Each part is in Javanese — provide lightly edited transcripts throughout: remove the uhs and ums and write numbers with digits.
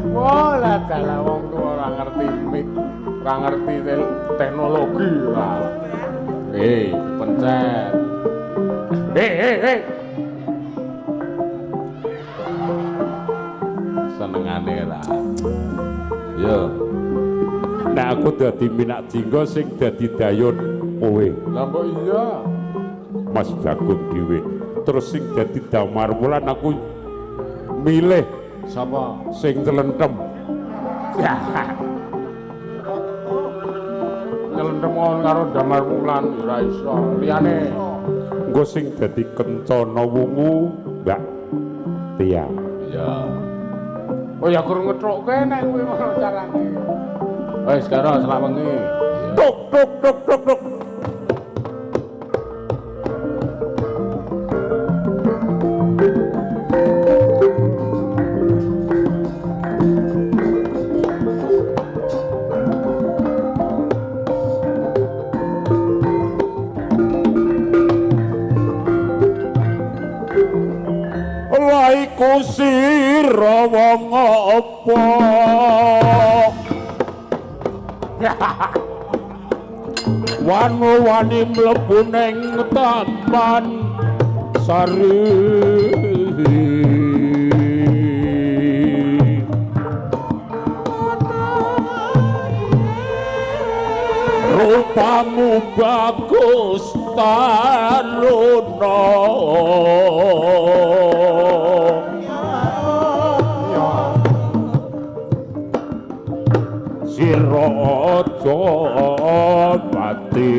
Wala dalah wong tuwa ora ngerti mik, ora ngerti teknologi ora. Pencet. Senengane ora. Yo. Nek aku dadi minak jinggo sing dadi dayon kowe. Lah mbok iya. Mas Bagong dhewe. Terus sing dadi Damar Wulan aku milih sapa sing celentem. Celentem karo Damar Wulan ora iso. Liyane engko sing dadi Kencana Wungu Mbak Tia. Iya. Oh ya kurang ngetrukke nek kowe ngono carane. Wis karo selak wengi. Tuk tuk tuk tuk tuk. Iku sira wong apa wani mlebu ning taman sari rupamu bagus taruna sira aja mati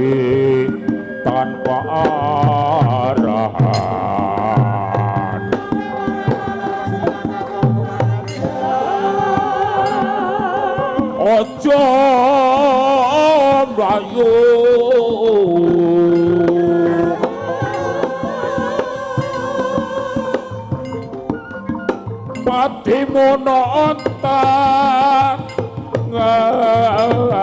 tanpa arahan aja mlayu patimu nonton nganku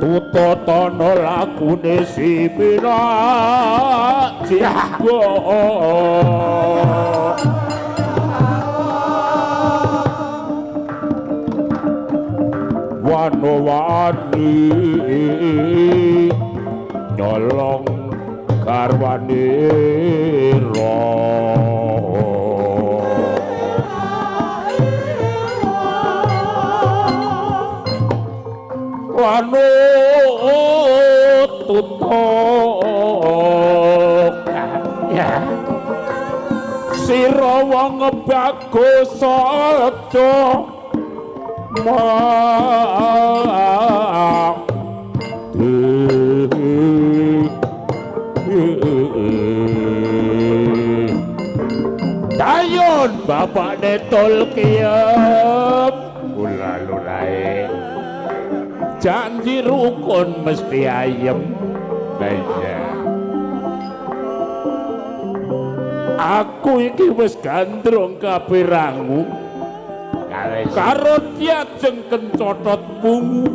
tutotana lakune si Minak Jinggo wano-wani nyolong garwane ro wano tutuk sira wong bagus aja dayon bapak netol kiyem ula-lulae janji rukun mesti ayem iya aku iki wis gandrung kabeh rangu karo Diajeng Kencana Wungu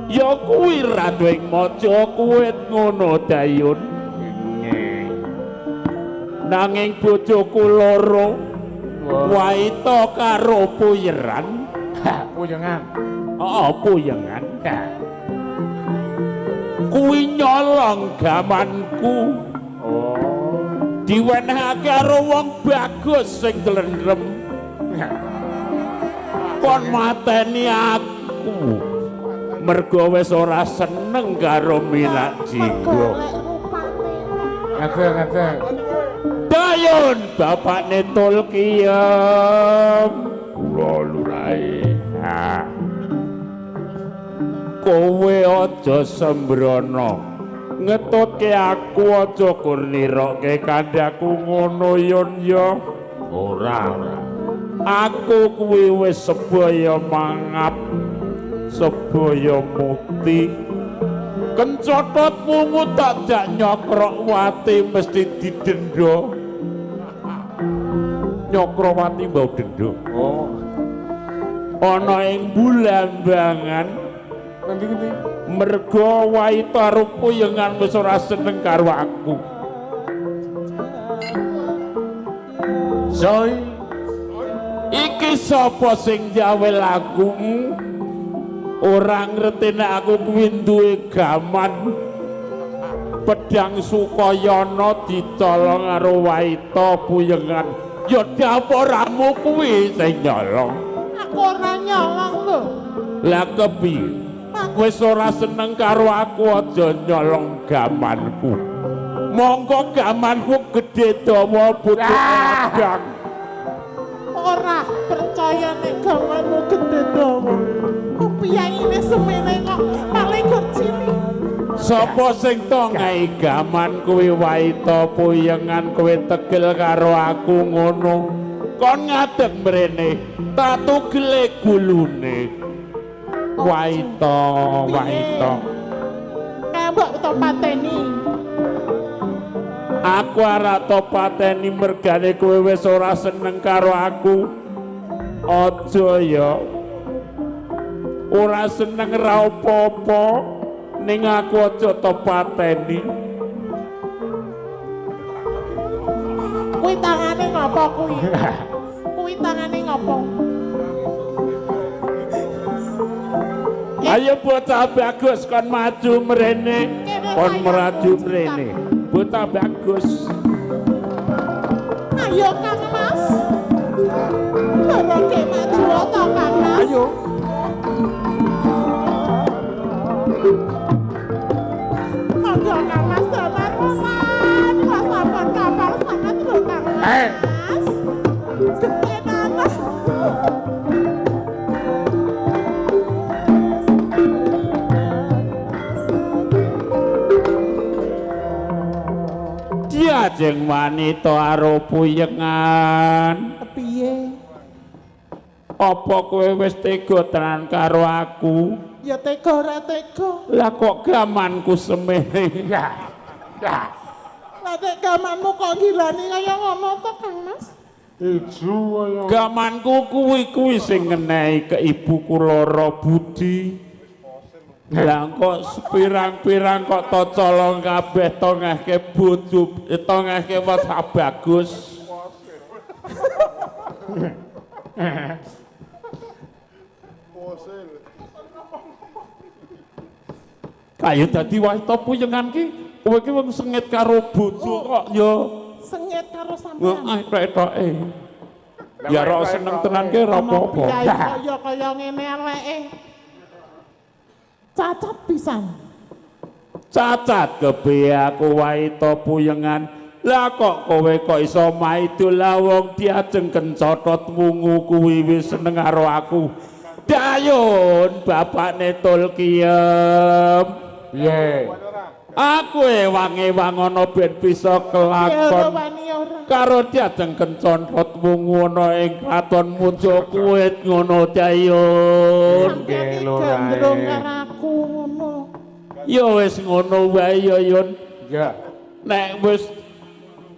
ya kuwi ratu ing maca kuwit ngono dayun nanging bojoku loro waita karo puyeran puyengan puyengan kuwi nyolong gamanku diwenehake karo wong bagus sing glendrem kon mateni aku mergo wis ora seneng karo Minak Jinggo ngate dayon bapakne tul kiyem kula lurae kowe aja sembrono ngetutke aku aja kurnirokke kandhaku ngono yon ya ora aku kuwi wis sebaya mangap sebaya muti kencotot wungu tak jak Nyokrowati mesti didenda Nyokrowati mbau denda oh ana ing bulambangan ngendi merga Waita Rupuyengan wis ora seneng karo aku Soy iki sapa sing gawe lagumu ora ngerti nek aku kuwi duwe gaman pedang Sukayana dicolong karo Waita Puyengan ya dapuramu kuwi sing nyolong aku ora nyolong lho lah kepiye wis ora seneng karo aku aja nyolong gamanku monggo gamanku gedhe dawa butuh pedang ora percaya nek gamanmu gedhe dawa piyaine semene kok paling cilik sapa sing to ngai gaman kuwi Waita Puyengan kowe tegel karo aku ngono kon ngadeg mrene tak tugele gulune Waita mbok to pateni aku ora to pateni mergane kowe wis ora seneng karo aku aja ya ora seneng ra apa-apa ning aku aja to pateni kuwi tangane ngopo kuwi kuwi tangane ngopo ayo bocah bagus kon maju mrene kon maju mrene bocah bagus ayo Kang Mas ora ke maju to Kang Mas ayo ayo Kang Mas sabar Roman Mas sabar kapal sangat lho Kang Mas gede banget Diajeng wanita karo Puyengan piye apa kowe wis tega tenan karo aku ya tega ora tega lah kok gamanku semene ya lah nek gamanmu kok gilani kaya ngono to Kang Mas ijo kaya gamanku kuwi sing ngenehi ke ibuku lara budi lah kok pirang-pirang kok to colong kabeh to ngehke bojo to ngehke wis bagus kayu dadi Waita Puyengan ki kowe ki wong sengit karo bojo kok ya sengit karo sampean tok-toke ya ora seneng tenan ki ora apa-apa ya kaya ngene eleke cacat pisan cacat kepiye aku Waita Puyengan lah kok kowe kok iso maido lah wong diajeng kencotot wungu kuwi wis seneng karo aku dayun bapakne Tulkiem piye aku ewang-ewang ana ben bisa kelakon karo diajeng kencotot wungu ana ing kraton Mojokuit ngono dayun nggih lho ya wis ngono wae ya Yun ya nek wis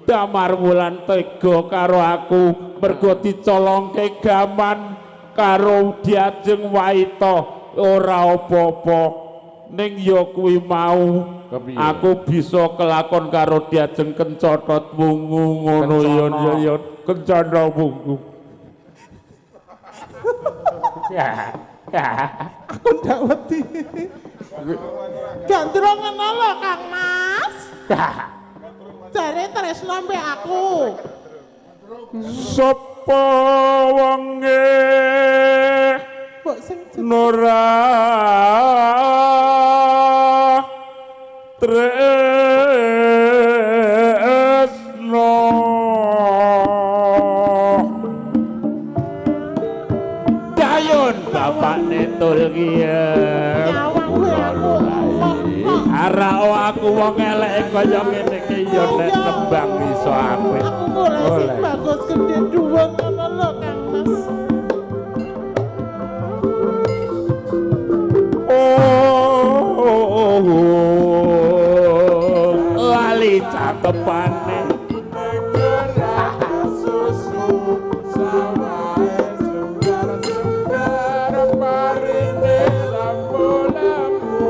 Damar Wulan tega karo aku mergo dicolongke gaman karo diajeng Waita ora apa-apa ning ya kuwi mau aku bisa kelakon karo diajeng kencotot wungu ngono ya kencana wungu ya aku ndak wedi gandrong ngono lho Kang Mas jare tresno mbek aku sapa wonge Nora tresno dayun bapakne Tulkiem arah aku wong elek kaya ngene iki ya nek tembang iso apik. Aku golek sing bagus gedhe dhuwur ngono lho Kang Mas. tepane susu sawae jembar parine lampu-lampu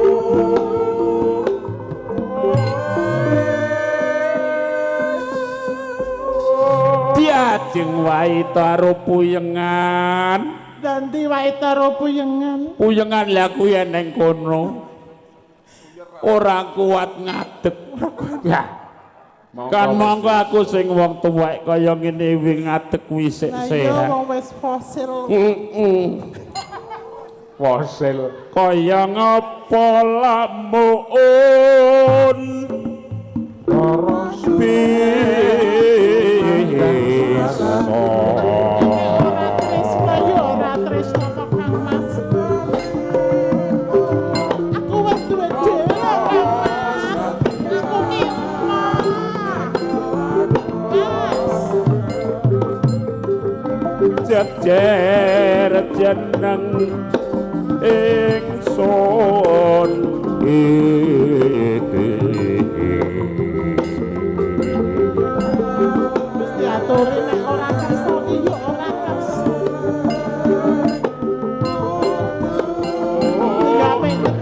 diajeng wae karo puyengan ganti wae karo puyengan lha kuwi neng kono ora kuat ngadeg ya kan monggo aku sing wong tuwek kaya ngene wi ngadeg kuwi sik sehat wong wis fosil fosil kaya ngapa lamun jejer jeneng ingsun mesti aturi nek ora kersa iki yo ora kersa ya pengen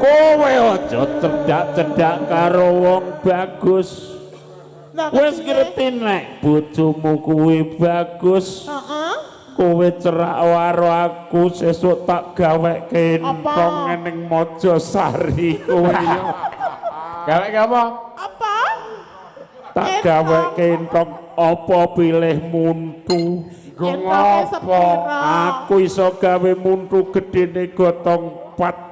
kowe aja cedak-cedak karo wong bagus. Wis ngerti nek bojomu kuwi bagus. Kowe cerak karo aku sesuk tak gaweke entong ning Mojosari kowe yo. Gaweke apa? Apa? Tak gaweke entong apa pilih muntu. Ngopo? Aku iso gawe muntu gedene gotong 4.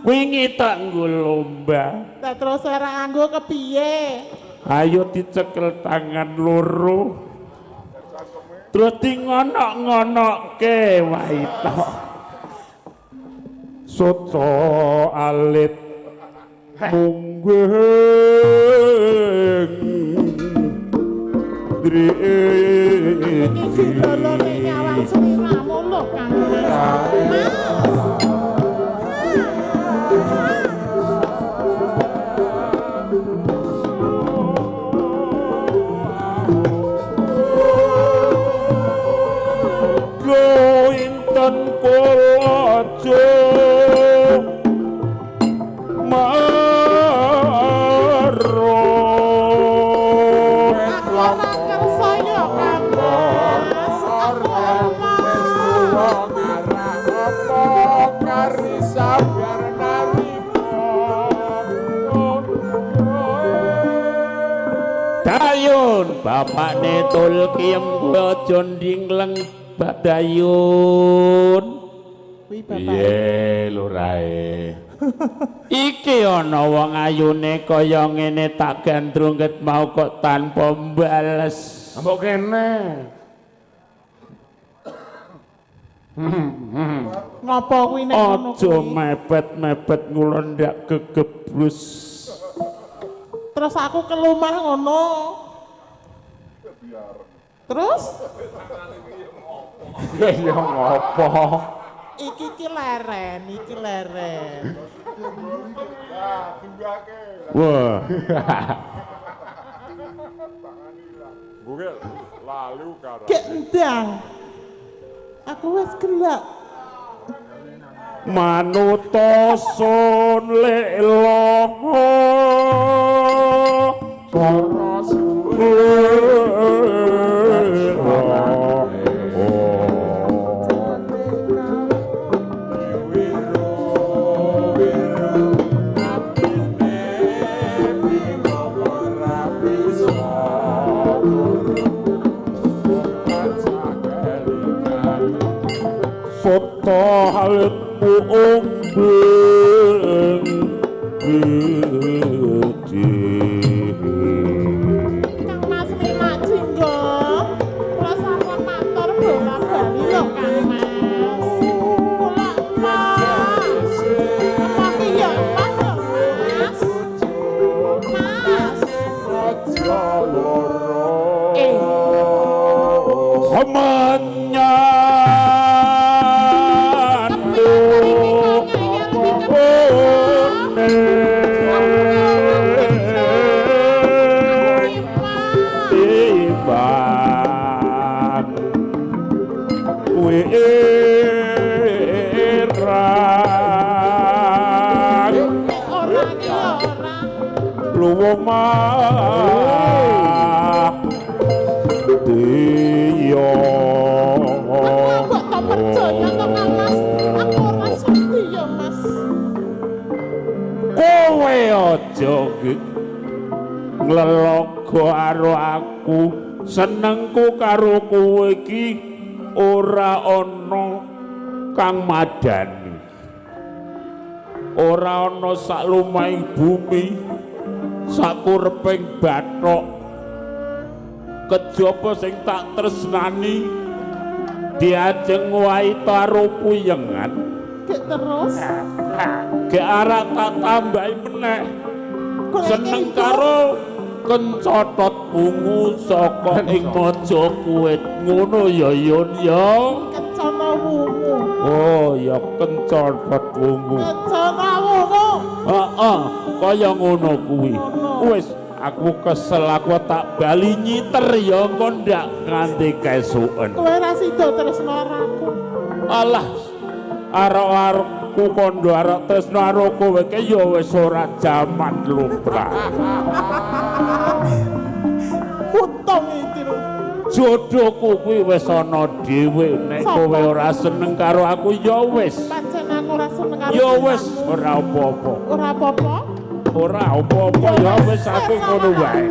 Wingi tak nggo lomba. Lah terus ora nganggo kepiye? Ayo dicekel tangan loro. Terus di ngonok-ngonokke wae tok. Soto alit munggeng. Dri iki dolone nyawang sliramu lho Kang Mas. Inten kulaja maro ora kersa ya Kang Mas apa kari sabar Dayun bapakne Tulkiem aja ndingleng Badayun piye lurae iki ana wong ayune kaya ngene tak gandrunget mau kok tanpa mbales mbok kene ngapa kuwi nek ngono aja mepet-mepet ngulondak gegeblus terus aku kelumah ngono terus ya ngopo iki leren wah gue lalu karo gendang aku wis gelak manutosun lelongo soros foto haletmu ombeng Kang Mas Mimak Jinggo kula sampun matur bola-bali lho Kang Mas kula Mas apa piye Mas aja loro Homanya orang. Luwomah Diyo Mbok tak percaya to Mas. Aku ora sakti ya Mas. Kowe aja nglelaga karo aku. Senengku karo kowe iki ora ana kang madani. Ora ana saklumahing bumi, sakureping bathok. Kejaba sing tak tresnani diajeng wae karo puyengan. Gek terus. Gek arak tak tambahi meneh. Seneng karo kencotot ungu saka ing maja kuwit ngono ya Yun ya. Kencana wungu. Oh ya kencotot ungu. Kencana wungu. Heeh, kaya ngono kuwi. Wis aku kesel aku tak bali nyiter ya engko ndak nganti kesuken. Kowe ra sida tresno aku. Alah arek-arekku kondo arek tresno karo kowe ki ya wis ora jaman lumrah. Untung iki lho. Jodohku kuwi wis ana dhewe nek kowe ora seneng karo aku ya wis. Pancen aku ora seneng karo. Ya wis ora apa-apa. Ora apa-apa. Ora apa-apa ya wis aku ngono wae.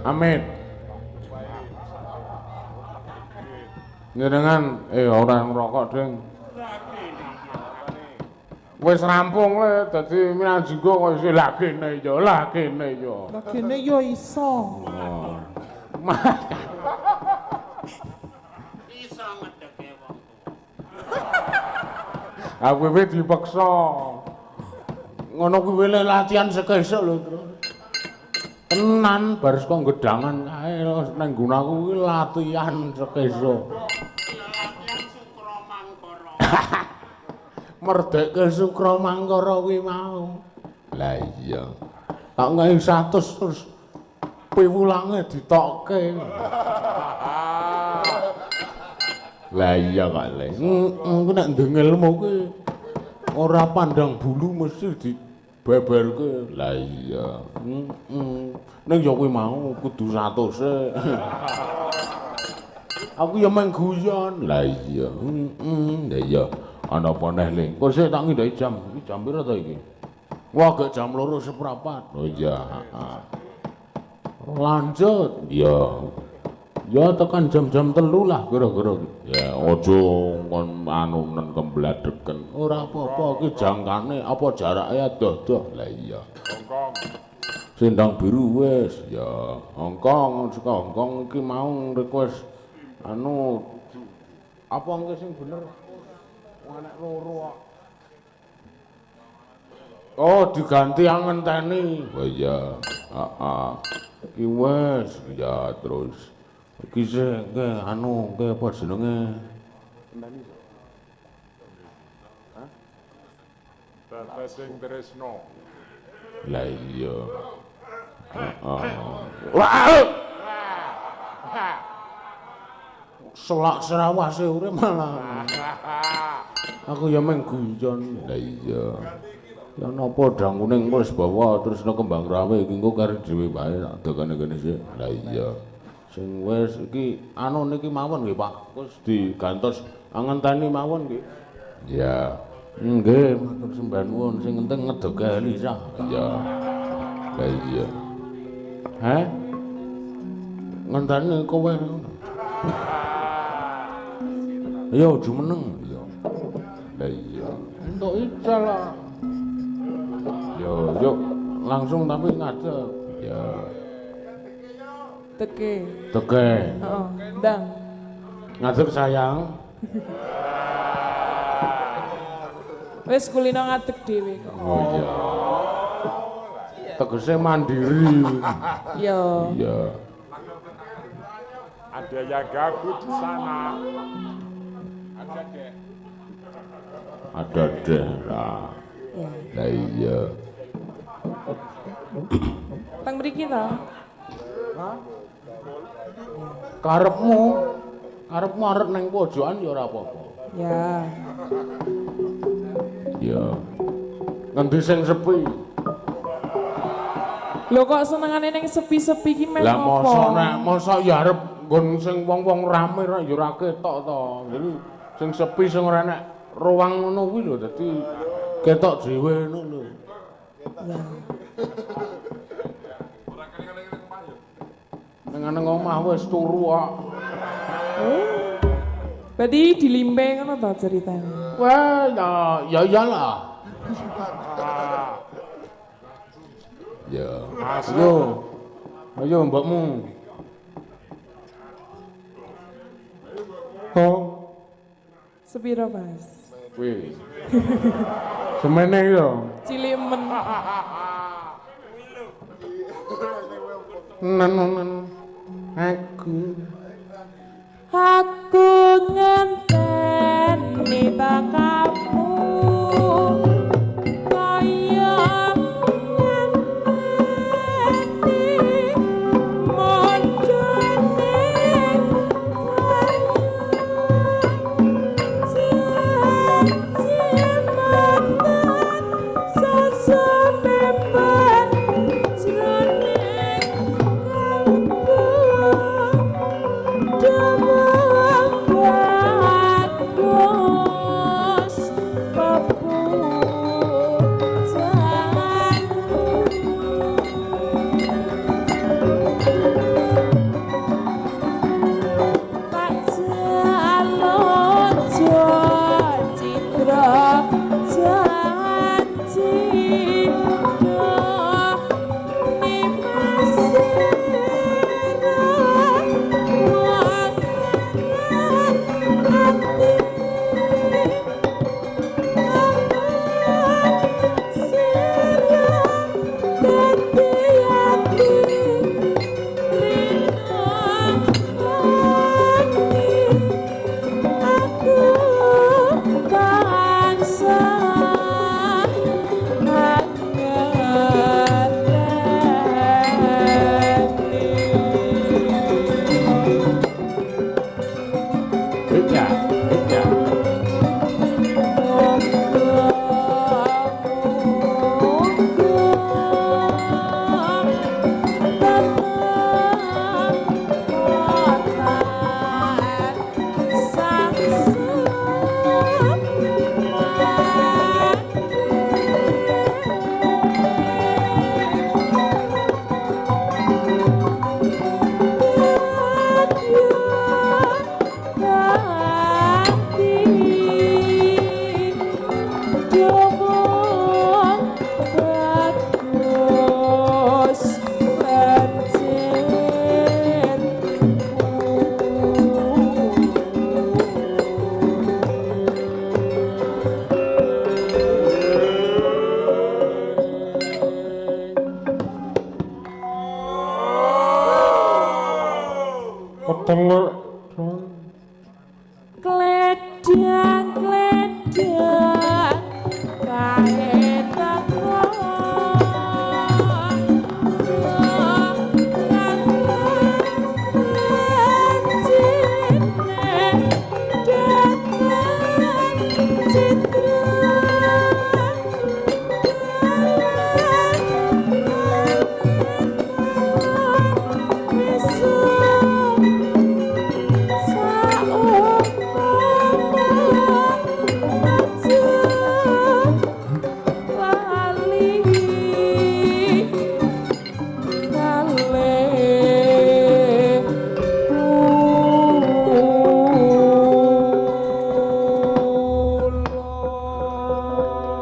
Amit. Njenengan ora ngrokok, Ding. Wis rampung le dadi minangka kok isih lah kene ya, lah kene ya. Lah kene yo iso. Iso ngedeke wong Aku wis dipaksa. Ngono kuwi latihan sekesuk lho, Terus. Tenan bar saka gedangan kae nang gunaku kuwi latihan sekesuk. latihan Sukramangkara. Merdekke Sukramangkara kuwi mau. Lah iya. Tak ngai 100 terus piwulange ditokke. Lah iya kok le. Ku nek ndengelmu kuwi ora pandang bulu mesti dibeberke. Lah iya. Ning ya kuwi mau kudu 100 e. Aku ya meng guyon. Lah iya. Lah iya. Ana apa neh le? Kok sik tak ngindai jam. Iki jam pira ta iki? Wah, gek jam 2:04. Oh iya, heeh. Lanjut. Ya. Ya tekan jam-jam 3 lah kira-kira. Ya aja kon anu nen kembladeken. Ora apa-apa iki jangkane apa jarake adoh-adoh. Lah iya. Hongkong. Sindang biru wis. Ya, Hongkong saka Hongkong iki mau request anu apa engke sing bener? Anak loro kok. Oh, diganti yang ngenteni. Oh iya. Heeh. Iki wis ya terus. Iki sik ke anu ke apa jenenge? Hah? Tetesing tresno. Lah iya. Heeh. Wah! Selak serawase urip malah. Aku ya meng guyon. Lah iya. Ya napa danguning wis bawa terus nang kembang rawe iki engko karo dhewe wae tak dokane kene sik. Lah iya. Sing wis iki anu niki mawon nggih Pak. Wis digantos ngenteni mawon nggih. Ya. Nggih, matur sembah nuwun sing penting ngedoke Lisa. Ya. Lah iya. Hah? Ngenteni kowe. Ya ojo meneng ya. Lah iya. Entuk ical lah. Yo, yuk langsung tapi ngadeg. Ya. Teke. Teke. Heeh, ndang. Ngadeg sayang. Wis kulino ngadeg dhewe kok. Oh iya. Tegese mandiri. Iya. Iya. Ada yang gabut di sana. Ada deh lah. Lah iya. Teng mriki ta? Karepmu arep ning pojokan ya ora apa-apa. Ya. Ya. Ngendi sing sepi? Lho kok senengane ning sepi-sepi ki men Lah apa? mosok ya arep nggon sing wong-wong rame ra ya ora ketok to. Jadi sing sepi sing ora enek ruang ngono kuwi lho dadi ketok dhewe ngono lho. Ya. Nang omah wis turu kok. Oh. Berarti di Limbe ngono to ceritane. Wah, ya iyalah. Ya. Ayo mbakmu. Oh, Sepiro, Mas? wih. Semene yo. Cilik men. Nan. Aku ngenteni takamu kaya ngenteni mondone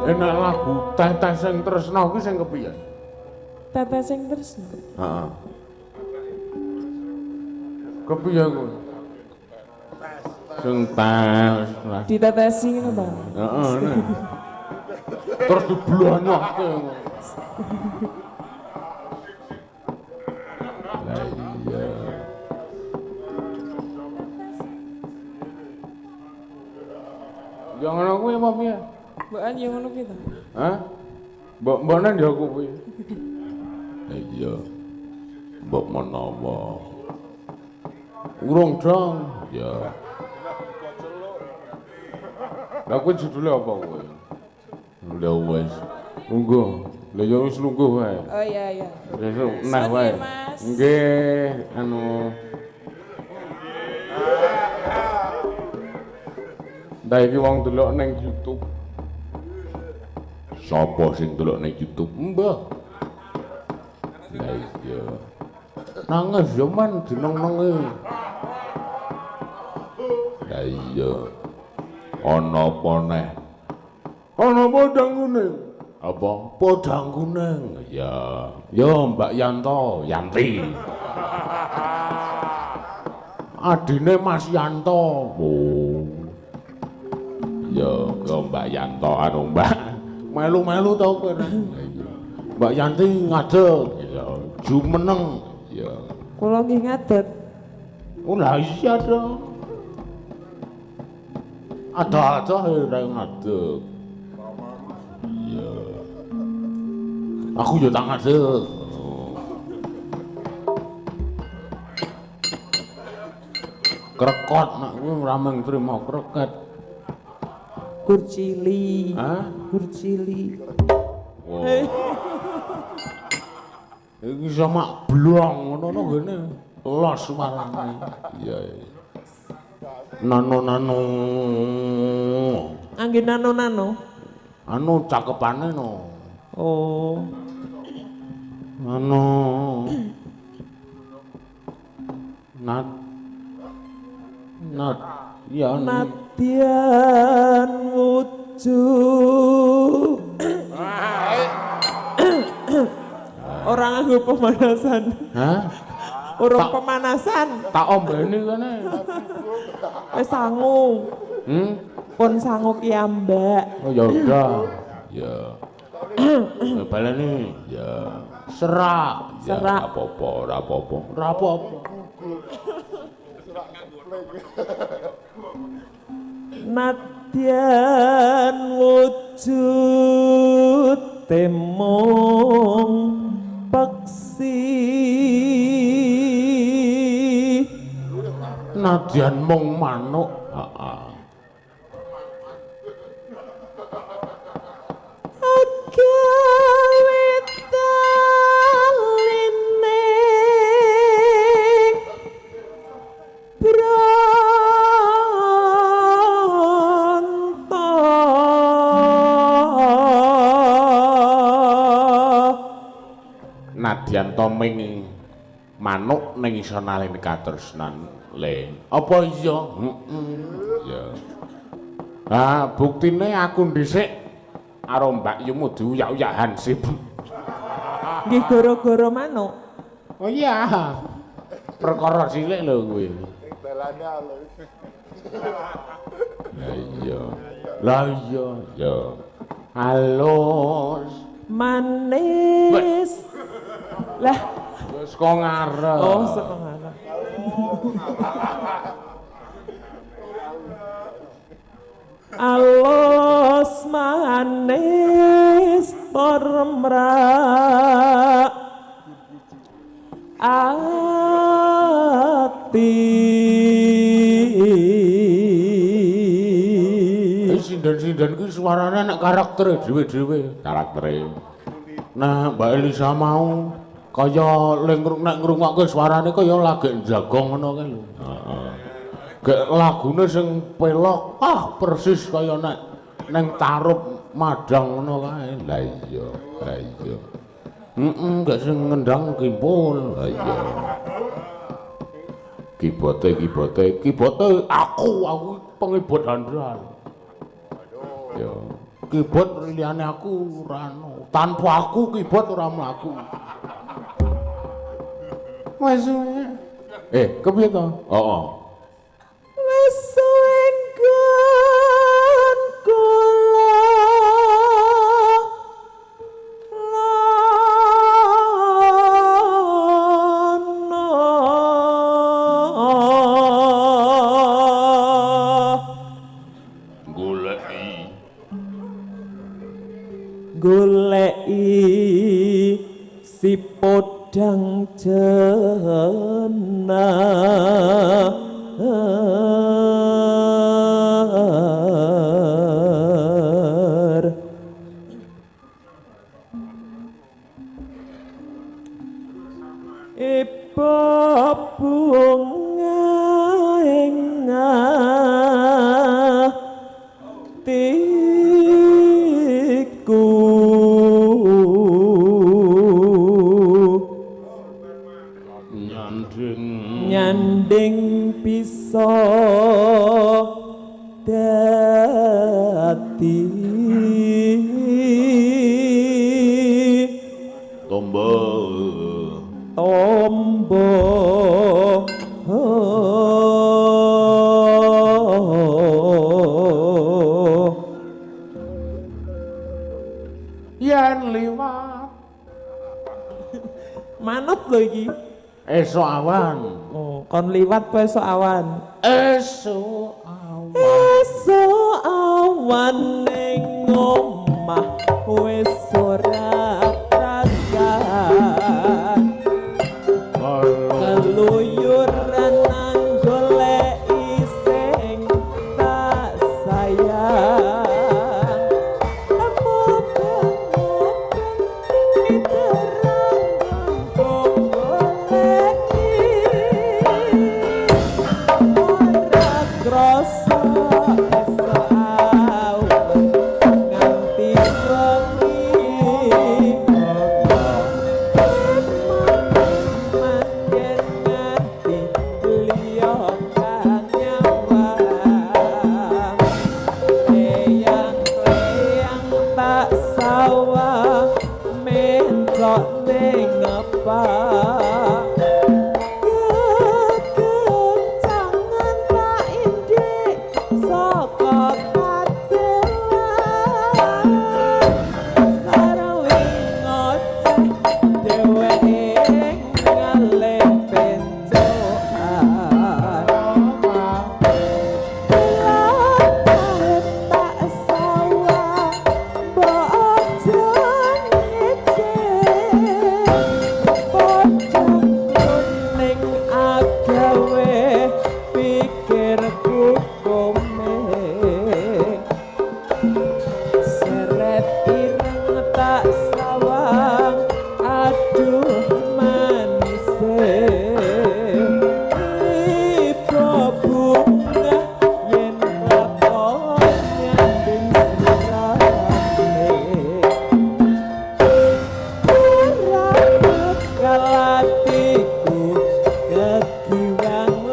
Enak lagu Teteh Sing Tresna kuwi sing kepiye? Teteh Sing Tresna. Heeh. Kepiye kuwi? Sing tes. Ditetesi ngono to. Heeh, nah. Terus diblonyokke. Lah iya. Jangan aku ya Pak ya. Mbokan yo ngono kuwi to. Hah? Mbok-mbokan ya aku kuwi. Iya. Mbok menawa. Urung dong. Ya. Lah kuwi judule apa kowe? Lha wis. Lungguh. Lah ya wis lungguh wae. Oh iya. Besok nah wae. Nggih, anu Ndak iki wong delok ning YouTube. Sapa sing delok ning YouTube? Mbah. Lah iya. Nangis yo man dineng-nengi. Lah iya. Ana apa neh? Ana podang kuning. Apa? Podang kuning. Ya. Yo Mbak Yanto, Yanti. Adine Mas Yanto. Oh. Yo Mbak Yanto anu Mbak. Melu-melu tau kowe. Mbak Yanti ngadeg. Ya, jumeneng. Ya. Kula nggih ngadeg. Oh lah iya dong. Ada yang ngadeg. Iya. Aku yo tak ngadeg. Krekot nak kuwi ora mung trimo kreket. Kurcili. Hah? Kurcili. Wow. Iki sama blong ngono ngene. Los marane. Iya. Nano. Angge nano. Anu cakepane no. Oh. Nano. Nat. Ya. Nadyan wujud. Orang nganggo pemanasan. Hah? Urung pemanasan. Tak ombeni kene. Wis sangu. Pun sangu ki ambak. Oh ya udah. Ya. Baleni. Ya. Serak. Ya, Serak. ora apa-apa. Nadyan wujud temong peksi. Nadyan mung manuk. Heeh. Agawe taline Nadyan toming manuk ning isa nalini katresnan le. Apa iya? Ya. Ah, buktine aku dhisik karo Mbak Yumu diuyak-uyak hansip. nggih gara-gara manuk. Oh iya. Perkara cilik lho kuwi. Dalane lho. Lah iya. Ya. Halus. Manis. Lah, Wis kok ngarep. oh sepengarep. Alus manis tormrak ati. Sindan-sindan kuwi suarane nek karaktere dhewe-dhewe, karaktere. Nah, Mbak Elisa mau kaya nek ngrungokke suarane kaya lagi jagong ngono kae lho. Heeh. Gek lagune sing pelok, persis kaya nek ning tarup madang ngono kae. Lah iya. Gak sing ngendang kimpul. Lah iya. Kibote aku pengibot handal. Ya, kibot liyane aku ora ono. Tanpa aku kibot ora mlaku. Wes. Kepiye to? Heeh. Wis suwe nggon kula goleki si podang jenang bunga ing atiku nyanding bisa dadi tombo yen liwat manut lho iki esuk awan oh kon liwat po esuk awan esuk awan ning omah wis ora rasan keluyuran nang goleki sing tak sayang Rasa esok awan nganti wengi manjen nganti liya kang nyawang eyang tak sawang mencok ning ngepak jangan tak indik saka kadelan sarawi ngoceh dheweke ngalih pencokan tak sawang bojo ning agawe pikirku komeng seret ireng tak sawang aduh manise ibu bunga yen lakon nyanding sirane rambut kalatiku kekiwang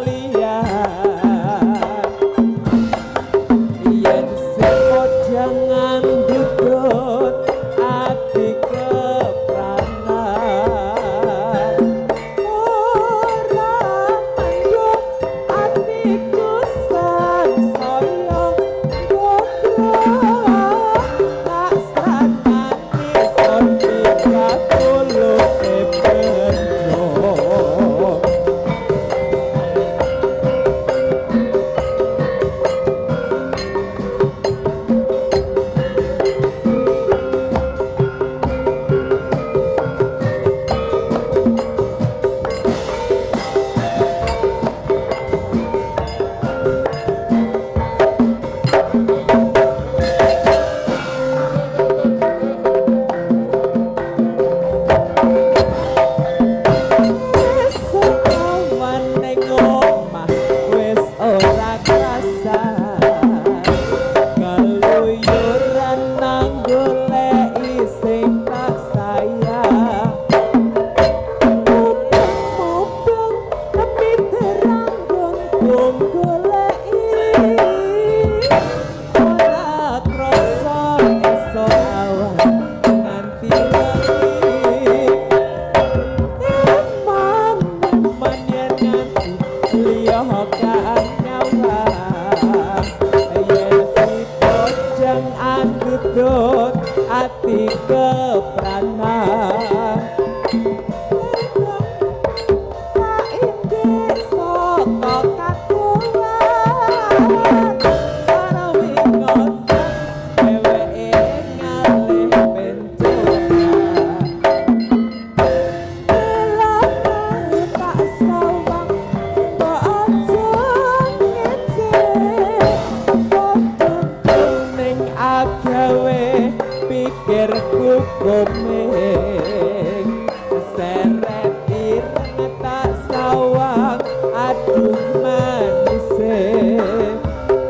manise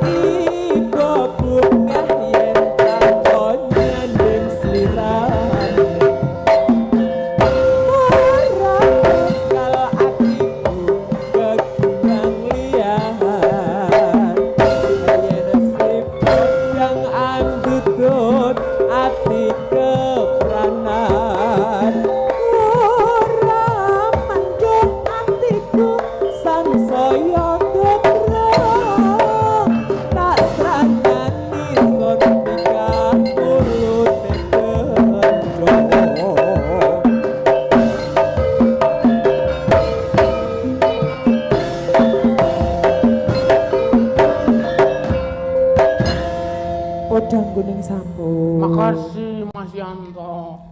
iba bungah yen takon nyanding slirane ora kalau atiku kekurangan liyan yen siput yang andutut ati kepranan ora mandut atiku sansaya gedra tak srangani son pikah urute kendho podang kuning sampun Makasih Mas Yanto.